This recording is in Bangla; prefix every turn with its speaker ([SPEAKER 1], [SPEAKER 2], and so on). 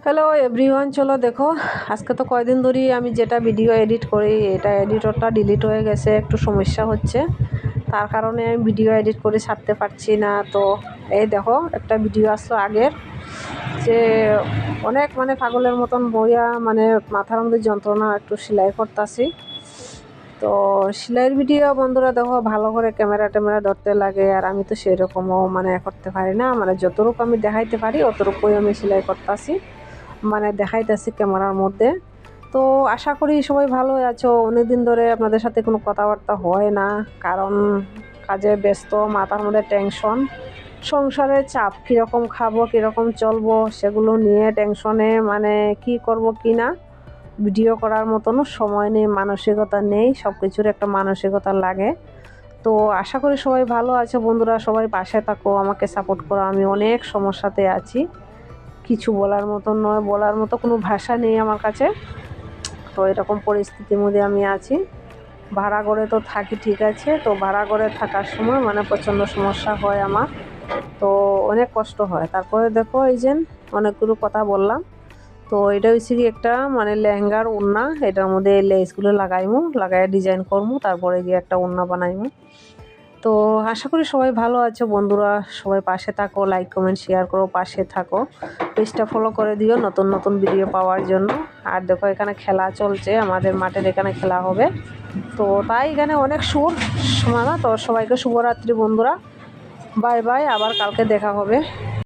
[SPEAKER 1] হ্যালো এভরিওয়ান, চলো দেখো আজকে তো কয়দিন ধরেই আমি যেটা ভিডিও এডিট করি এটা এডিটরটা ডিলিট হয়ে গেছে, একটু সমস্যা হচ্ছে। তার কারণে আমি ভিডিও এডিট করে ছাড়তে পারছি না। তো এই দেখো একটা ভিডিও আসলো আগের, যে অনেক পাগলের মতন বইয়া মাথার মধ্যে যন্ত্রণা, একটু সেলাই করতেছি। তো সেলাইয়ের ভিডিও বন্ধুরা দেখো ভালো করে ক্যামেরা ট্যামেরা ধরতে লাগে, আর আমি তো সেরকমও করতে পারি না। যতটুকু আমি দেখাইতে পারি অতটুকুই আমি সেলাই করতেছি, দেখাইতেছি ক্যামেরার মধ্যে। তো আশা করি সবাই ভালো আছো। অনেকদিন ধরে আপনাদের সাথে কোনো কথাবার্তা হয় না, কারণ কাজে ব্যস্ত, মাথার মধ্যে টেনশন, সংসারের চাপ, কীরকম খাবো কীরকম চলবো সেগুলো নিয়ে টেনশনে, কি করব কি না। ভিডিও করার মতনও সময় নেই, মানসিকতা নেই, সব কিছুর একটা মানসিকতা লাগে। তো আশা করি সবাই ভালো আছে বন্ধুরা, সবাই পাশে থাকো, আমাকে সাপোর্ট করো। আমি অনেক সমস্যাতে আছি, কিছু বলার মতো নয়, বলার মতো কোনো ভাষা নেই আমার কাছে। তো এরকম পরিস্থিতির মধ্যে আমি আছি। ভাড়া ঘরে তো থাকি ঠিক আছে, তো ভাড়া ঘরে থাকার সময় প্রচণ্ড সমস্যা হয় আমার, তো অনেক কষ্ট হয়। তারপরে দেখো এই যে অনেকগুলো কথা বললাম। তো এটা হচ্ছে কি একটা লেহেঙ্গার ওড়না, এটার মধ্যে লেসগুলো লাগাই ডিজাইন করবো, তারপরে গিয়ে একটা ওড়না বানাইমু। তো আশা করি সবাই ভালো আছে বন্ধুরা, সবাই পাশে থাকো, লাইক কমেন্ট শেয়ার করো, পাশে থাকো, পেজটা ফলো করে দিও নতুন নতুন ভিডিও পাওয়ার জন্য। আর দেখো এখানে খেলা চলছে, আমাদের মাঠের এখানে খেলা হবে। তো তাই এখানে অনেক সুর সময় না। তো সবাইকে শুভরাত্রি বন্ধুরা, বাই বাই, আবার কালকে দেখা হবে।